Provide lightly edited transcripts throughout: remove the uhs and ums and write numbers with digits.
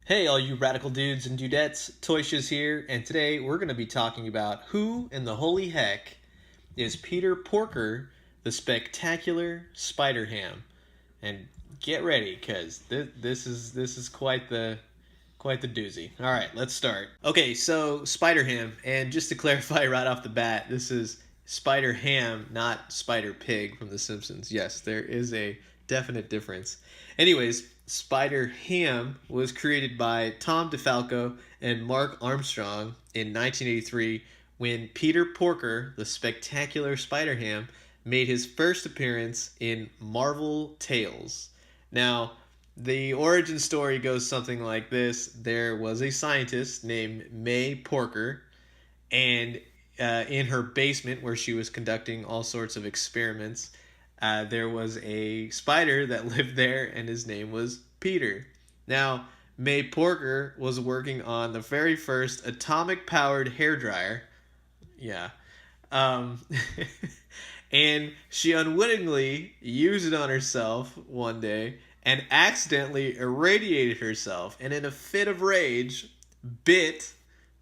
Hey, all you radical dudes and dudettes, Toy Shiz here, and today we're going to be talking about who in the holy heck is Peter Porker, the spectacular SpiderHam. And get ready, cause this is quite the doozy. All right, let's start. Okay, so SpiderHam, and just to clarify right off the bat, this is SpiderHam, not Spider Pig from The Simpsons. Yes, there is a definite difference. Anyways, SpiderHam was created by Tom DeFalco and Mark Armstrong in 1983 when Peter Porker, the spectacular SpiderHam, made his first appearance in Marvel Tales. Now, the origin story goes something like this. There was a scientist named May Porker, and in her basement where she was conducting all sorts of experiments, there was a spider that lived there, and his name was Peter. Now, May Porker was working on the very first atomic-powered hairdryer. Yeah. Um, and she unwittingly used it on herself one day and accidentally irradiated herself, and in a fit of rage bit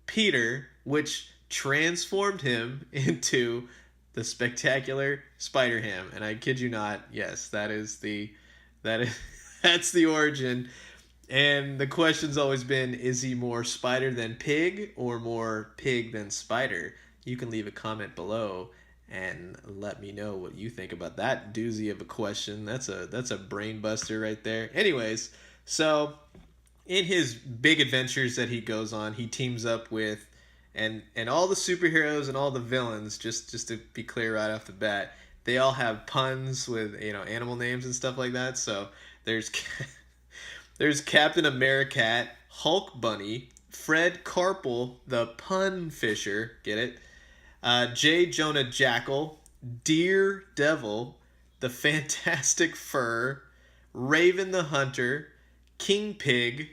Peter, which transformed him into the spectacular SpiderHam. And I kid you not, yes, that is that's the origin. And the question's always been, is he more spider than pig or more pig than spider? You can leave a comment below and let me know what you think about that doozy of a question. That's a brain buster right there. Anyways, so in his big adventures that he goes on, he teams up with and all the superheroes and all the villains, just to be clear right off the bat, they all have puns with, animal names and stuff like that. So there's there's Captain Americat, Hulk Bunny, Fred Carpel, the Pun Fisher, get it? J. Jonah Jackal, Deer Devil, the Fantastic Fur, Raven the Hunter, King Pig.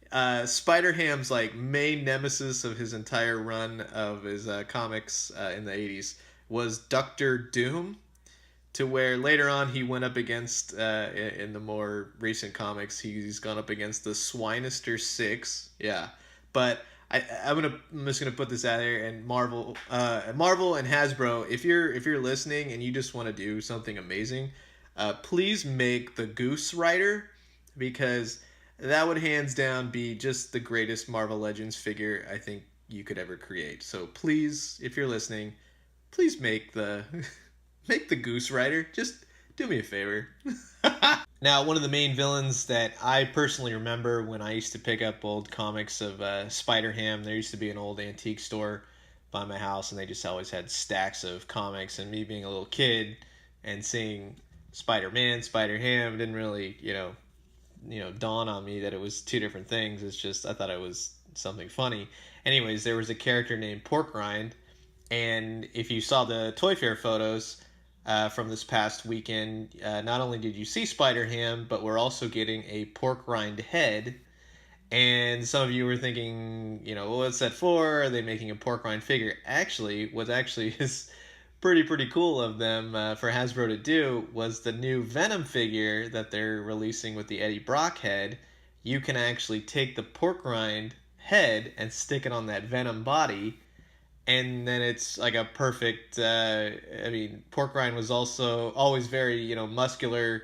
SpiderHam's like main nemesis of his entire run of his comics in the 80s was Doctor Doom, to where later on he went up against, in the more recent comics, he's gone up against the Swinister Six. Yeah, but I'm just gonna put this out there, and Marvel and Hasbro, if you're listening and you just want to do something amazing, please make the Goose Rider, because that would hands down be just the greatest Marvel Legends figure I think you could ever create. So please, if you're listening, please make the make the Goose Rider. Just do me a favor. Now, one of the main villains that I personally remember when I used to pick up old comics of SpiderHam, there used to be an old antique store by my house, and they just always had stacks of comics. And me being a little kid and seeing Spider-Man, SpiderHam didn't really, dawn on me that it was two different things. It's just I thought it was something funny. Anyways, there was a character named Pork Rind, and if you saw the Toy Fair photos from this past weekend, not only did you see SpiderHam, but we're also getting a pork rind head. And some of you were thinking, well, what's that for? Are they making a pork rind figure? Actually, what actually is pretty cool of them for Hasbro to do was the new Venom figure that they're releasing with the Eddie Brock head. You can actually take the pork rind head and stick it on that Venom body, and then it's like a perfect. Pork rind was also always very muscular,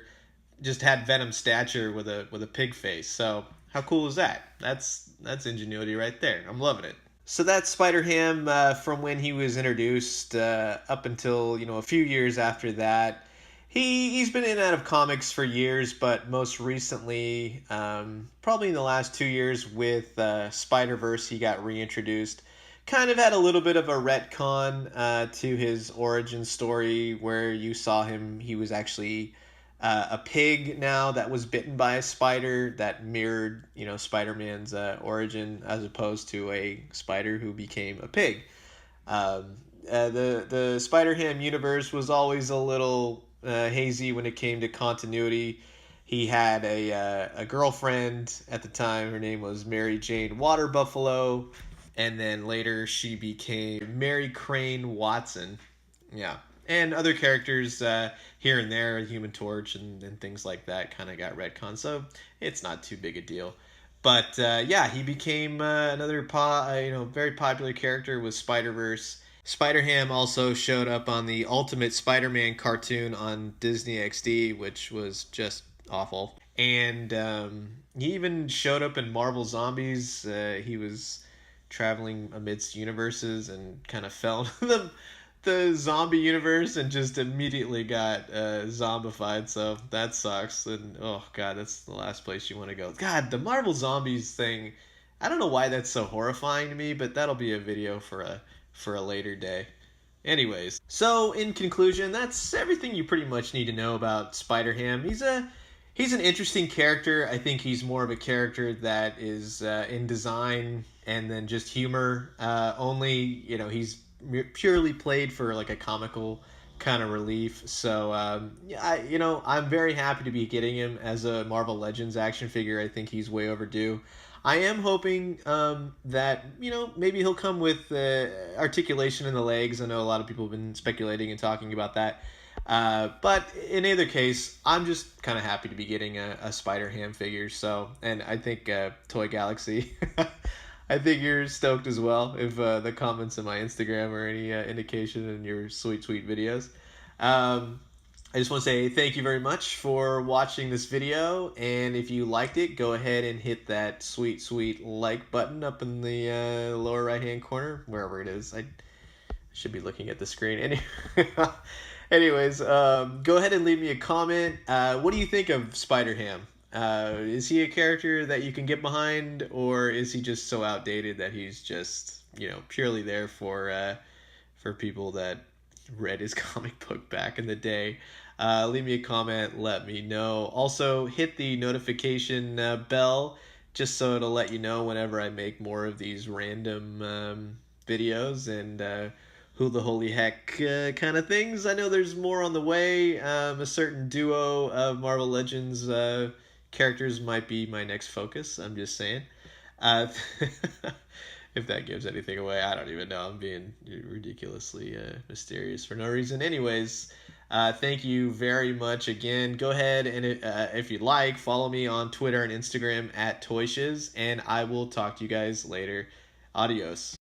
just had Venom stature with a pig face. So how cool is that? That's ingenuity right there. I'm loving it. So that's SpiderHam from when he was introduced up until a few years after that. He's been in and out of comics for years, but most recently, probably in the last 2 years with Spider-Verse, he got reintroduced. Kind of had a little bit of a retcon to his origin story, where you saw him. He was actually a pig now that was bitten by a spider that mirrored, Spider-Man's origin, as opposed to a spider who became a pig. The SpiderHam universe was always a little hazy when it came to continuity. He had a girlfriend at the time. Her name was Mary Jane Water Buffalo, and then later she became Mary Crane Watson. Yeah. And other characters here and there, Human Torch and things like that, kind of got retcon, so it's not too big a deal. But yeah, he became another very popular character with Spider-Verse. SpiderHam also showed up on the Ultimate Spider-Man cartoon on Disney XD, which was just awful. And he even showed up in Marvel Zombies. He was traveling amidst universes and kind of fell into the zombie universe and just immediately got zombified. So that sucks. And oh god, that's the last place you want to go. God, the Marvel Zombies thing. I don't know why that's so horrifying to me, but that'll be a video for a later day. Anyways, so in conclusion, that's everything you pretty much need to know about Spider-Ham. He's an interesting character. I think he's more of a character that is in design and then just humor only. You know, he's purely played for like a comical kind of relief. So I'm very happy to be getting him as a Marvel Legends action figure. I think he's way overdue. I am hoping that maybe he'll come with articulation in the legs. I know a lot of people have been speculating and talking about that. But in either case, I'm just kind of happy to be getting a Spider-Ham figure. So, and I think Toy Galaxy, I think you're stoked as well. If the comments on my Instagram are any indication in your sweet videos. I just want to say thank you very much for watching this video, and if you liked it, go ahead and hit that sweet like button up in the lower right hand corner, wherever it is. I should be looking at the screen. Anyways, go ahead and leave me a comment. What do you think of SpiderHam? Is he a character that you can get behind, or is he just so outdated that he's just purely there for people that read his comic book back in the day? Leave me a comment, let me know. Also, hit the notification bell just so it'll let you know whenever I make more of these random videos and who the holy heck kind of things. I know there's more on the way. A certain duo of Marvel Legends characters might be my next focus. I'm just saying. If that gives anything away, I don't even know. I'm being ridiculously mysterious for no reason. Anyways, thank you very much again. Go ahead and if you'd like, follow me on Twitter and Instagram at ToyShiz, and I will talk to you guys later. Adios.